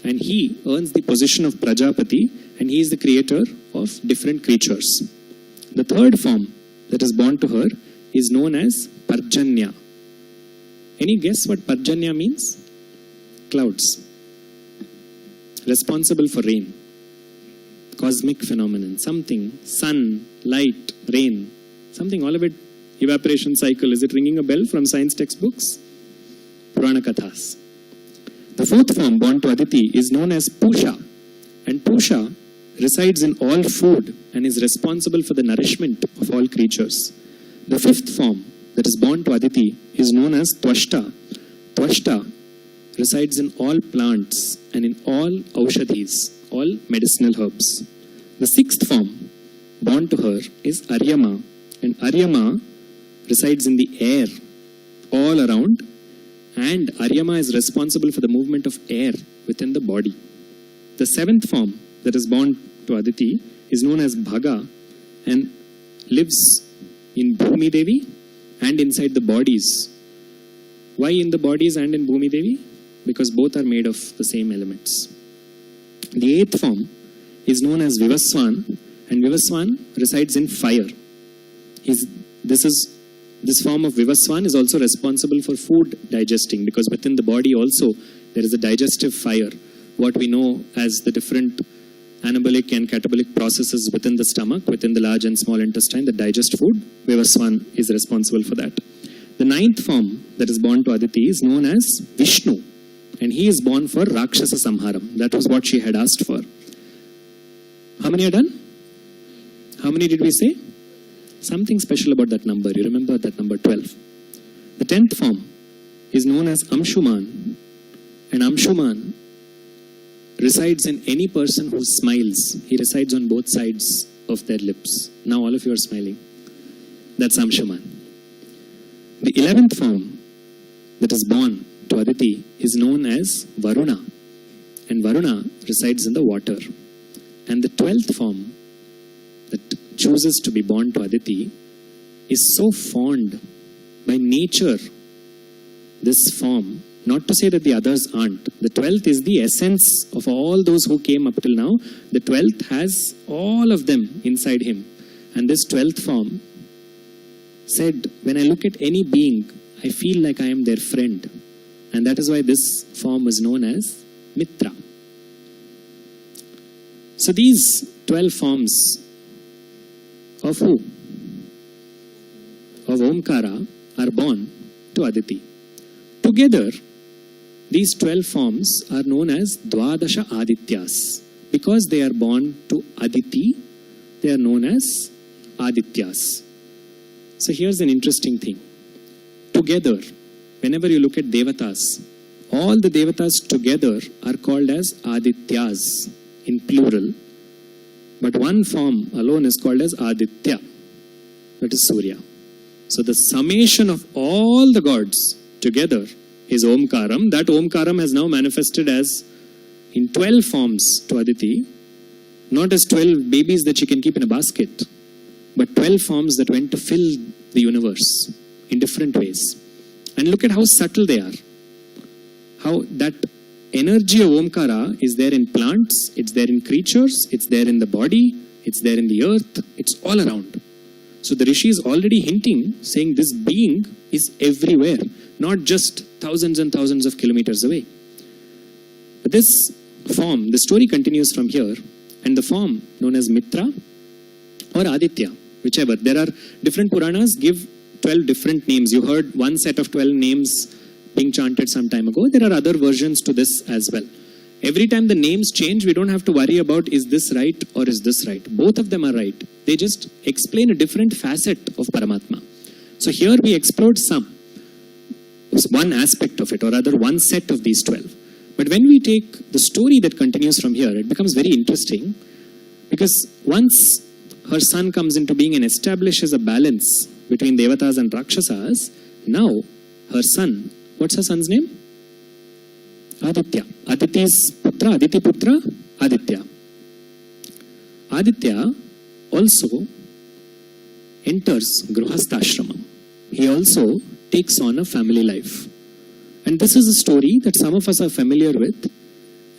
And he earns the position of Prajapati, and he is the creator of different creatures. The third form that is born to her is known as Parjanya. Any guess what Parjanya means? Clouds. Responsible for rain. Cosmic phenomenon. Something. Sun, light, rain. Something, all of it. Evaporation cycle. Is it ringing a bell from science textbooks? Purana Kathas. The fourth form born to Aditi is known as Pusha. And Pusha resides in all food and is responsible for the nourishment of all creatures. The fifth form that is born to Aditi is known as Twashta. Twashta resides in all plants and in all aushadhis, all medicinal herbs. The sixth form born to her is Aryama. And Aryama resides in the air all around. And Aryama is responsible for the movement of air within the body. The seventh form that is born to Aditi is known as Bhaga and lives in Bhumi Devi and inside the bodies. Why in the bodies and in Bhumi Devi? Because both are made of the same elements. The eighth form is known as Vivaswan, and Vivaswan resides in fire. This form of Vivaswan is also responsible for food digesting, because within the body also there is a digestive fire, what we know as the different anabolic and catabolic processes within the stomach, within the large and small intestine that digest food. Vivaswan is responsible for that. The ninth form that is born to Aditi is known as Vishnu, and he is born for Rakshasa Samharam. That was what she had asked for. How many are done? How many did we say? Something special about that number. You remember that number 12. The 10th form is known as Amshuman. And Amshuman resides in any person who smiles. He resides on both sides of their lips. Now all of you are smiling. That's Amshuman. The 11th form that is born to Aditi is known as Varuna. And Varuna resides in the water. And the 12th form that chooses to be born to Aditi is so fond by nature, this form, not to say that the others aren't. The 12th is the essence of all those who came up till now. The 12th has all of them inside him. And this 12th form said, when I look at any being, I feel like I am their friend. And that is why this form is known as Mitra. So these 12 forms of who? Of Omkara are born to Aditi. Together, these 12 forms are known as Dwadasha Adityas. Because they are born to Aditi, they are known as Adityas. So here's an interesting thing. Together, whenever you look at Devatas, all the Devatas together are called as Adityas in plural. But one form alone is called as Aditya, that is Surya. So the summation of all the gods together is Omkaram. That Omkaram has now manifested as in 12 forms to Aditi, not as 12 babies that she can keep in a basket, but 12 forms that went to fill the universe in different ways. And look at how subtle they are. How that energy of Omkara is there in plants, it's there in creatures, it's there in the body, it's there in the earth, it's all around. So the Rishi is already hinting, saying this being is everywhere, not just thousands and thousands of kilometers away. But this form, the story continues from here, and the form known as Mitra or Aditya, whichever. There are different Puranas give 12 different names. You heard one set of 12 names being chanted some time ago. There are other versions to this as well. Every time the names change, we don't have to worry about is this right or is this right. Both of them are right. They just explain a different facet of Paramatma. So here we explored one aspect of it, or rather one set of these 12. But when we take the story that continues from here, it becomes very interesting, because once her son comes into being and establishes a balance between Devatas and Rakshasas, now her son, what's her son's name? Aditya. Aditi's putra, Aditi putra, Aditya. Aditya also enters Grihasthashramam. He also takes on a family life. And this is a story that some of us are familiar with,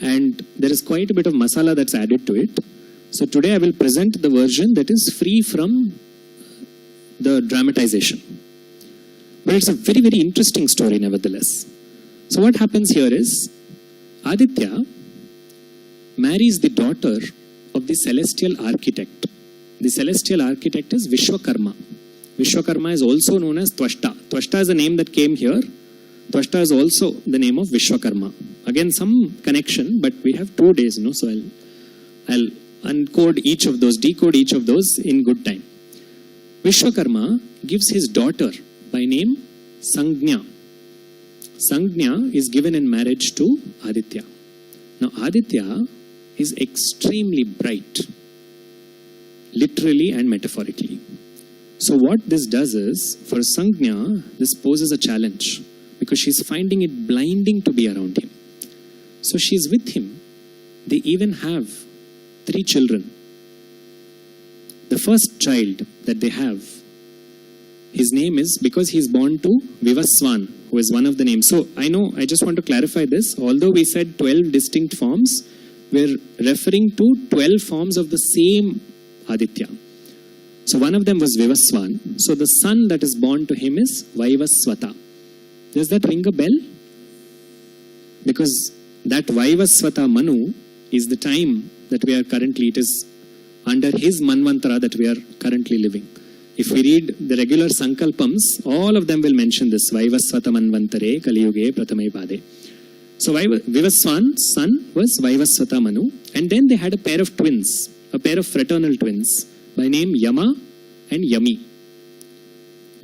and there is quite a bit of masala that's added to it. So today I will present the version that is free from the dramatization. But it's a very, very interesting story nevertheless. So what happens here is, Aditya marries the daughter of the celestial architect. The celestial architect is Vishwakarma. Vishwakarma is also known as Twashta. Twashta is a name that came here. Twashta is also the name of Vishwakarma. Again, some connection, but we have 2 days, so I'll decode each of those in good time. Vishwakarma gives his daughter by name Sangnya. Sangnya is given in marriage to Aditya. Now Aditya is extremely bright, literally and metaphorically. So what this does is, for Sangnya, this poses a challenge, because she's finding it blinding to be around him. So she's with him. They even have 3 children. The first child that they have, his name is, because he's born to Vivaswan, who is one of the names. So I just want to clarify this. Although we said 12 distinct forms, we're referring to 12 forms of the same Aditya. So one of them was Vivaswan. So the son that is born to him is Vaivaswata. Does that ring a bell? Because that Vaivaswata Manu is the time that we are currently, it is under his Manvantara that we are currently living. If we read the regular Sankalpams, all of them will mention this, Vaivaswata Manvantare Kaliyuge Pratame Pade. So Vivaswan's son was Vaivaswata Manu, and then they had a pair of twins, a pair of fraternal twins by name Yama and Yami.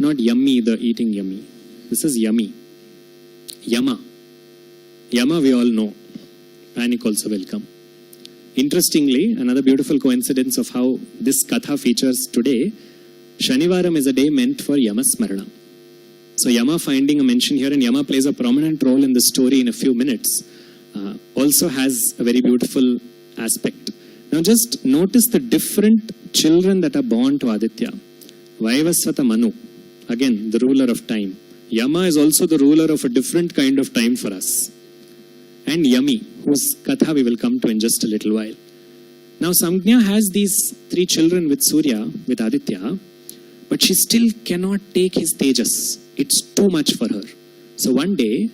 Not Yummy, the eating yummy. This is Yummy. Yama. Yama we all know. Panic also will come. Interestingly, another beautiful coincidence of how this Katha features today, Shanivaram is a day meant for Yama Smarana. So Yama finding a mention here, and Yama plays a prominent role in the story in a few minutes, also has a very beautiful aspect. Now just notice the different children that are born to Aditya. Vaivaswata Manu, again the ruler of time. Yama is also the ruler of a different kind of time for us. And Yami, whose Katha we will come to in just a little while. Now Sangnya has these 3 children with Surya, with Aditya, but she still cannot take his tejas. It's too much for her. So one day,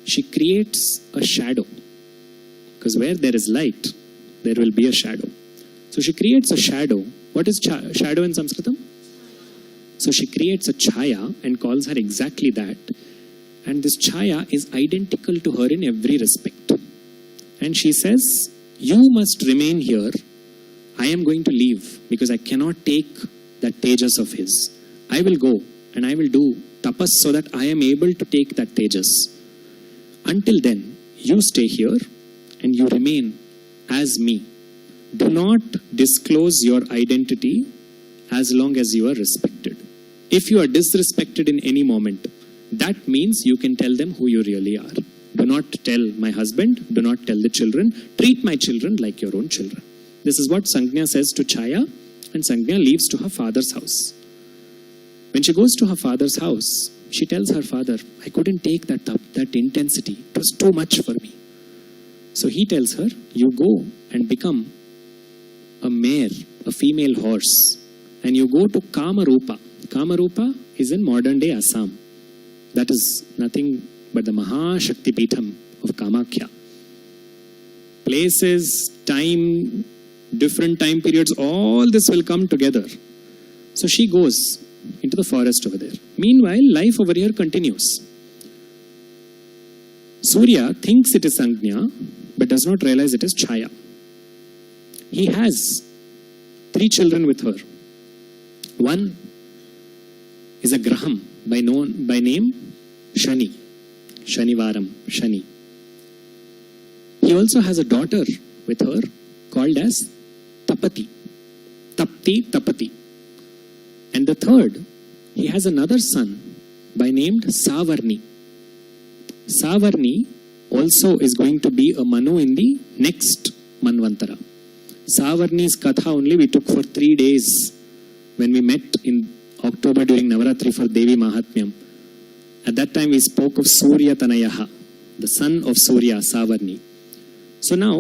she creates a shadow. Because where there is light, there will be a shadow. So she creates a shadow. What is shadow in Sanskritam? So she creates a chaya and calls her exactly that. And this chaya is identical to her in every respect. And she says, you must remain here. I am going to leave because I cannot take that tejas of his. I will go and I will do tapas so that I am able to take that tejas. Until then, you stay here and you remain as me. Do not disclose your identity as long as you are respected. If you are disrespected in any moment, that means you can tell them who you really are. Do not tell my husband, do not tell the children. Treat my children like your own children. This is what Sangnya says to Chaya, and Sangnya leaves to her father's house. When she goes to her father's house, she tells her father, I couldn't take that up, that intensity. It was too much for me. So he tells her, you go and become a mare, a female horse, and you go to Kamarupa. Kamarupa is in modern day Assam. That is nothing but the Mahashakti Pitham of Kamakhya. Places, time, different time periods, all this will come together. So she goes into the forest over there. Meanwhile, life over here continues. Surya thinks it is Sangnya, but does not realize it is Chaya. He has 3 children with her. One is a Graham by name Shani. Shanivaram, Shani. He also has a daughter with her called as Tapati. Tapati. And the third, he has another son by named Savarni. Savarni also is going to be a Manu in the next Manvantara. Savarni's Katha only we took for 3 days when we met in October during Navaratri for Devi Mahatmyam. At that time we spoke of Surya Tanayaha, the son of Surya, Savarni. So now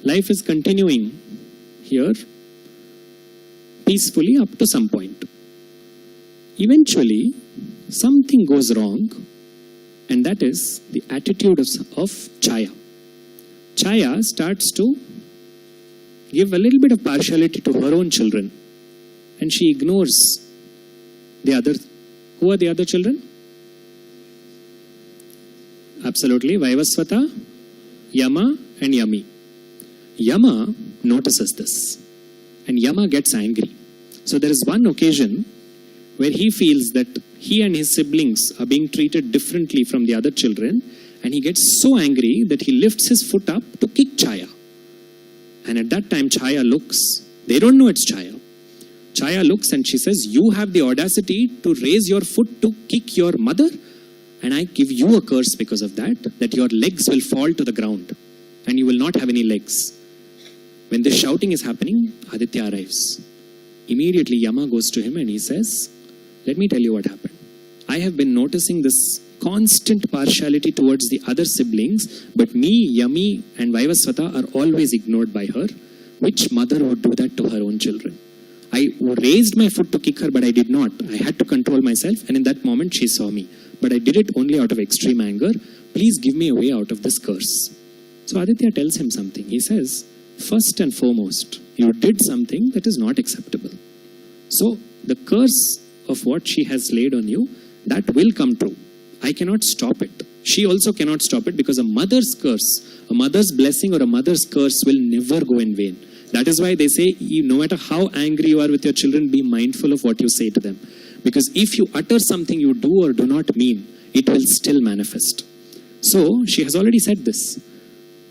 life is continuing here peacefully up to some point. Eventually something goes wrong, and that is the attitude of Chaya. Chaya starts to give a little bit of partiality to her own children, and she ignores the other. Who are the other children? Absolutely, Vaivasvata, Yama and Yami. Yama notices this, and Yama gets angry. So there is one occasion where he feels that he and his siblings are being treated differently from the other children, and he gets so angry that he lifts his foot up to kick Chaya. And at that time Chaya looks. They don't know it's Chaya. Chaya looks and she says, "You have the audacity to raise your foot to kick your mother, and I give you a curse because of that your legs will fall to the ground and you will not have any legs." When this shouting is happening, Aditya arrives. Immediately Yama goes to him and he says, "Let me tell you what happened. I have been noticing this constant partiality towards the other siblings, but me, Yami and Vaivasvata are always ignored by her. Which mother would do that to her own children? I raised my foot to kick her, but I did not. I had to control myself, and in that moment she saw me. But I did it only out of extreme anger. Please give me a way out of this curse." So Aditya tells him something. He says, "First and foremost, you did something that is not acceptable. So the curse of what she has laid on you, that will come true. I cannot stop it. She also cannot stop it, because a mother's curse, a mother's blessing or a mother's curse will never go in vain. That is why they say, no matter how angry you are with your children, be mindful of what you say to them. Because if you utter something you do or do not mean, it will still manifest." So she has already said this.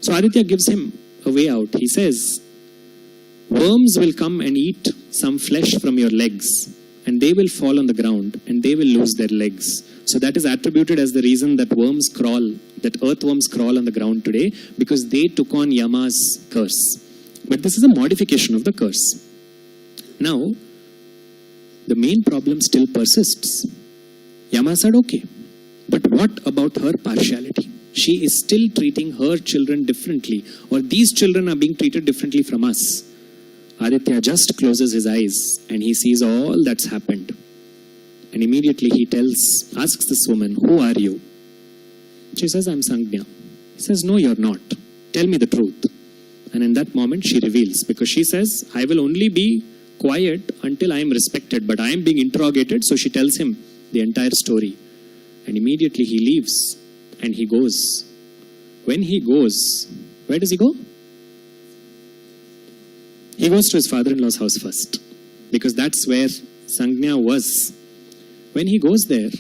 So Aditya gives him a way out. He says, "Worms will come and eat some flesh from your legs, and they will fall on the ground and they will lose their legs." So that is attributed as the reason that earthworms crawl on the ground today, because they took on Yama's curse. But this is a modification of the curse. Now, the main problem still persists. Yama said, "Okay, but what about her partiality? She is still treating her children differently, or these children are being treated differently from us." Aditya just closes his eyes and he sees all that's happened. And immediately he asks this woman, "Who are you?" She says, "I'm Sangnya." He says, "No, you're not. Tell me the truth." And in that moment she reveals, because she says, "I will only be quiet until I am respected, but I am being interrogated." So she tells him the entire story. And immediately he leaves and he goes. When he goes, where does he go? He goes to his father-in-law's house first, because that's where Sangnya was. When he goes there,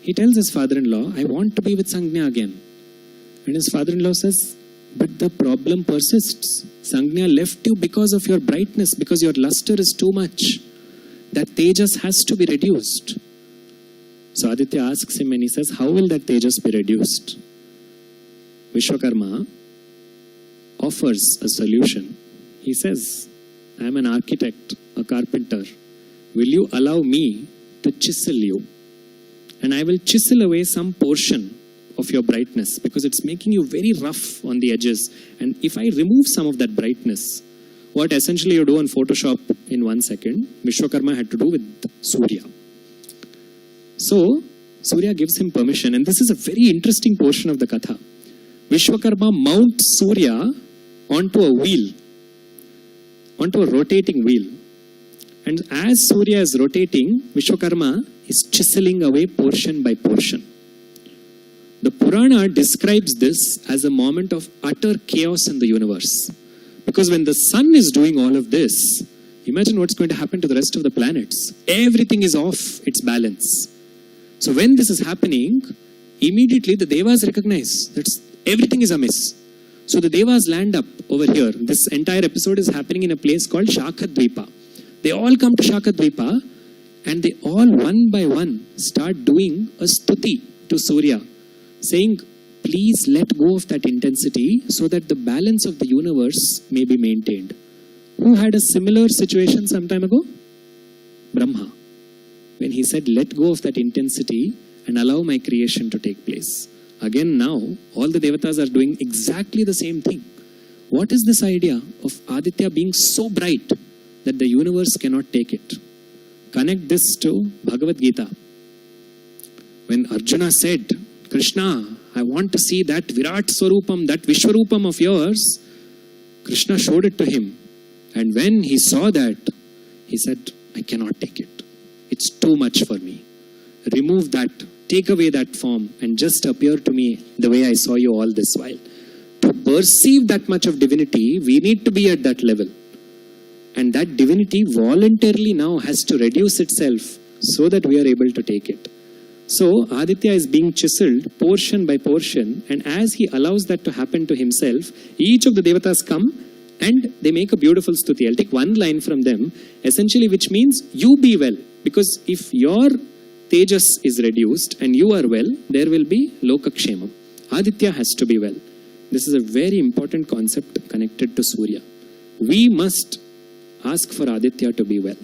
he tells his father-in-law, "I want to be with Sangnya again." And his father-in-law says, "But the problem persists. Sangnya left you because of your brightness, because your luster is too much. That tejas has to be reduced." So Aditya asks him and he says, "How will that tejas be reduced?" Vishwakarma offers a solution. He says, "I am an architect, a carpenter. Will you allow me to chisel you? And I will chisel away some portion of your brightness, because it's making you very rough on the edges. And if I remove some of that brightness," what essentially you do on Photoshop in 1 second, Vishwakarma had to do with Surya. So Surya gives him permission, and this is a very interesting portion of the Katha. Vishwakarma mounts Surya onto a wheel, onto a rotating wheel. And as Surya is rotating, Vishwakarma is chiseling away portion by portion. The Purana describes this as a moment of utter chaos in the universe. Because when the sun is doing all of this, imagine what's going to happen to the rest of the planets. Everything is off its balance. So when this is happening, immediately the Devas recognize that everything is amiss. So the Devas land up over here. This entire episode is happening in a place called Shakadvipa. They all come to Shakadvipa and they all one by one start doing a stuti to Surya, saying, please let go of that intensity so that the balance of the universe may be maintained. Who had a similar situation some time ago? Brahma. When he said, let go of that intensity and allow my creation to take place. Again now, all the devatas are doing exactly the same thing. What is this idea of Aditya being so bright that the universe cannot take it? Connect this to Bhagavad Gita. When Arjuna said, Krishna, I want to see that Virat Swarupam, that Vishwarupam of yours, Krishna showed it to him. And when he saw that, he said, I cannot take it. It's too much for me. Remove that, take away that form and just appear to me the way I saw you all this while. To perceive that much of divinity, we need to be at that level. And that divinity voluntarily now has to reduce itself so that we are able to take it. So Aditya is being chiseled portion by portion, and as he allows that to happen to himself, each of the devatas come and they make a beautiful stuti. I'll take one line from them, essentially, which means you be well. Because if your tejas is reduced and you are well, there will be lokakshemam. Aditya has to be well. This is a very important concept connected to Surya. We must ask for Aditya to be well.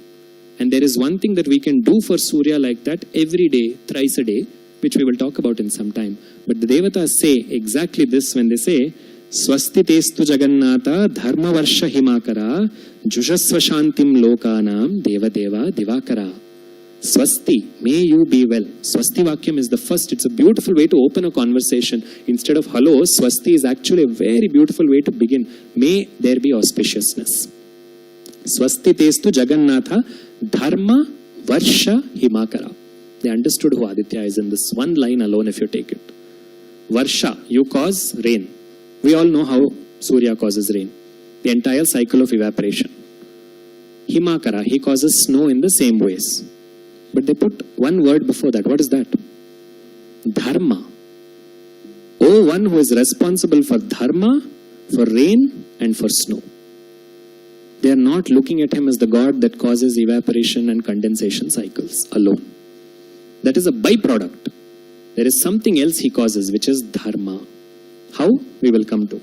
And there is one thing that we can do for Surya like that every day, thrice a day, which we will talk about in some time. But the devatas say exactly this when they say, Swasti testu Jagannatha dharma varsha himakara jushasva shantim lokanam deva deva divakara. Swasti, may you be well. Swasti Vakyam is the first. It's a beautiful way to open a conversation. Instead of hello, Swasti is actually a very beautiful way to begin. May there be auspiciousness. Swasti testu Jagannatha dharma varsha himakara. They understood who Aditya is in this one line alone if you take it. Varsha, you cause rain. We all know how Surya causes rain. The entire cycle of evaporation. Himakara, he causes snow in the same ways. But they put one word before that. What is that? Dharma. Oh, one who is responsible for dharma, for rain and for snow. They are not looking at him as the god that causes evaporation and condensation cycles alone. That is a byproduct. There is something else he causes, which is dharma. How? We will come to.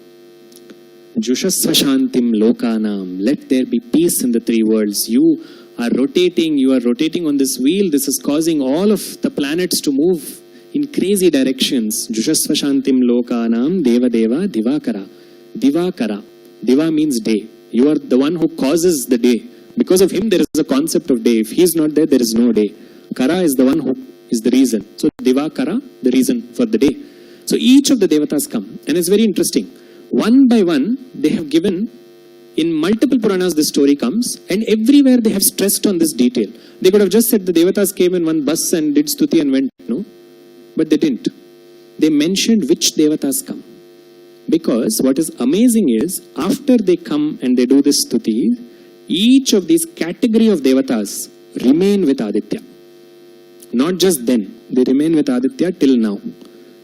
Jushasva shantim lokanam. Let there be peace in the three worlds. You are rotating on this wheel. This is causing all of the planets to move in crazy directions. Jushasva shantim lokanam deva deva divakara. Divakara. Diva means day. You are the one who causes the day. Because of him there is a concept of day. If he is not there, there is no day. Kara is the one who is the reason. So Divakara, the reason for the day. So each of the devatas come, and it's very interesting. One by one, they have given, in multiple Puranas this story comes, and everywhere they have stressed on this detail. They could have just said the devatas came in one bus and did stuti and went, no? But they didn't. They mentioned which devatas come. Because what is amazing is, after they come and they do this stuti, each of these category of devatas remain with Aditya. Not just then, they remain with Aditya till now.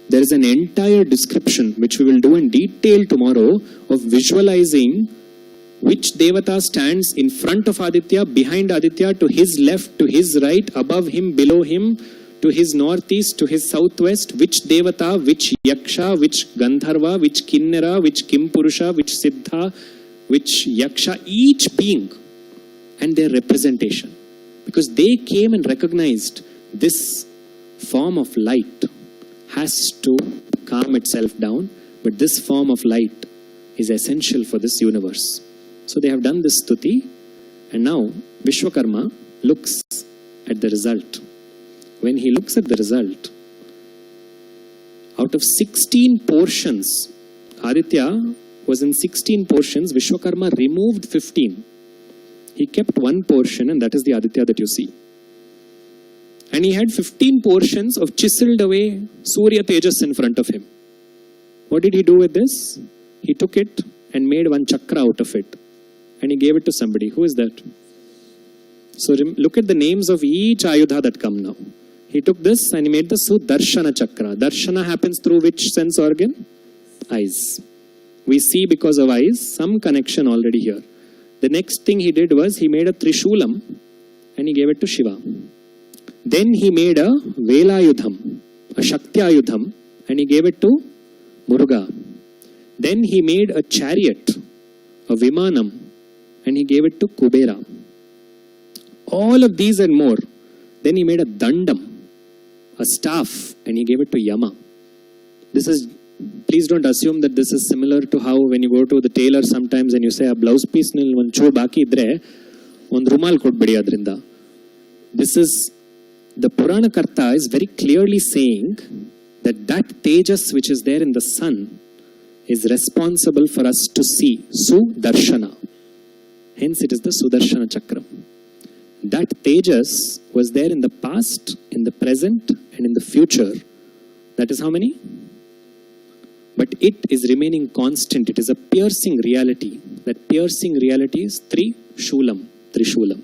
There is an entire description, which we will do in detail tomorrow, of visualizing which devata stands in front of Aditya, behind Aditya, to his left, to his right, above him, below him, to his northeast, to his southwest, which devata, which yaksha, which gandharva, which kinnera, which kimpurusha, which siddha, which yaksha, each being and their representation. Because they came and recognized this form of light has to calm itself down, but this form of light is essential for this universe. So they have done this stuti, and now Vishwakarma looks at the result. When he looks at the result, out of 16 portions, Aditya was in 16 portions, Vishwakarma removed 15. He kept one portion, and that is the Aditya that you see. And he had 15 portions of chiseled away Surya Tejas in front of him. What did he do with this? He took it and made one chakra out of it. And he gave it to somebody. Who is that? So look at the names of each Ayudha that come now. He took this and he made the Sudarshana chakra. Darshana happens through which sense organ? Eyes. we see because of eyes some connection already here. The next thing he did was he made a Trishulam and he gave it to Shiva. Then he made a Velayudham, a Shaktayudham, and he gave it to Muruga. Then he made a chariot, a Vimanam, and he gave it to Kubera. All of these and more. Then he made a Dandam, a staff, and he gave it to Yama. This is, please don't assume that this is similar to how when you go to the tailor sometimes and you say a blouse piece nil one chur baki idre ond rumal kodbedi adrinda. This is, the Purana Karta is very clearly saying that that Tejas which is there in the sun is responsible for us to see Sudarshana. Hence it is the Sudarshana Chakram. That Tejas was there in the past, in the present, and in the future. That is how many? But it is remaining constant. It is a piercing reality. That piercing reality is Trishulam.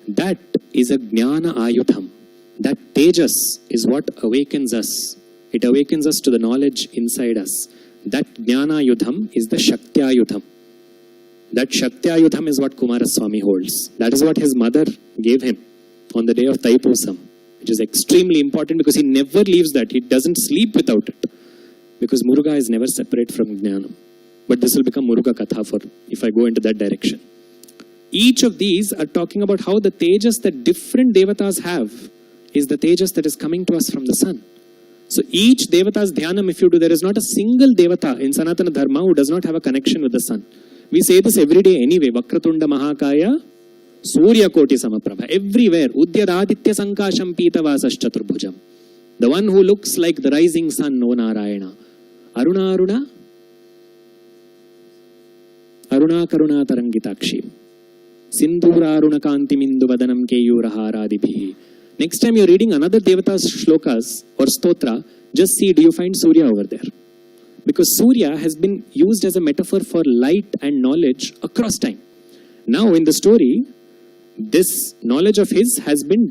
That is a Jnana Ayudham. That Tejas is what awakens us. It awakens us to the knowledge inside us. That Jnana Ayudham is the Shaktayudham. That Shaktayudham is what Kumaraswamy holds. That is what his mother gave him on the day of Thaipusam, which is extremely important because he never leaves that. He doesn't sleep without it. Because Muruga is never separate from Jnanam. But this will become Muruga Katha for if I go into that direction. Each of these are talking about how the Tejas that different Devatas have is the Tejas that is coming to us from the sun. So each Devata's Dhyanam, if you do, there is not a single Devata in Sanatana Dharma who does not have a connection with the sun. We say this every day anyway. Vakratunda Mahakaya, Surya Koti Samaprabha. Everywhere. Udyaraditya Sankasham Pitavasas Chaturbhujam. The one who looks like the rising sun, O Narayana. Aruna Karuna Tarangitakshi. Sindhura Aruna Kanti Mindu Vadanam Keyuraharadibhi. Next time you're reading another Devata's shlokas or stotra, just see, do you find Surya over there? Because Surya has been used as a metaphor for light and knowledge across time. Now in the story, this knowledge of his has been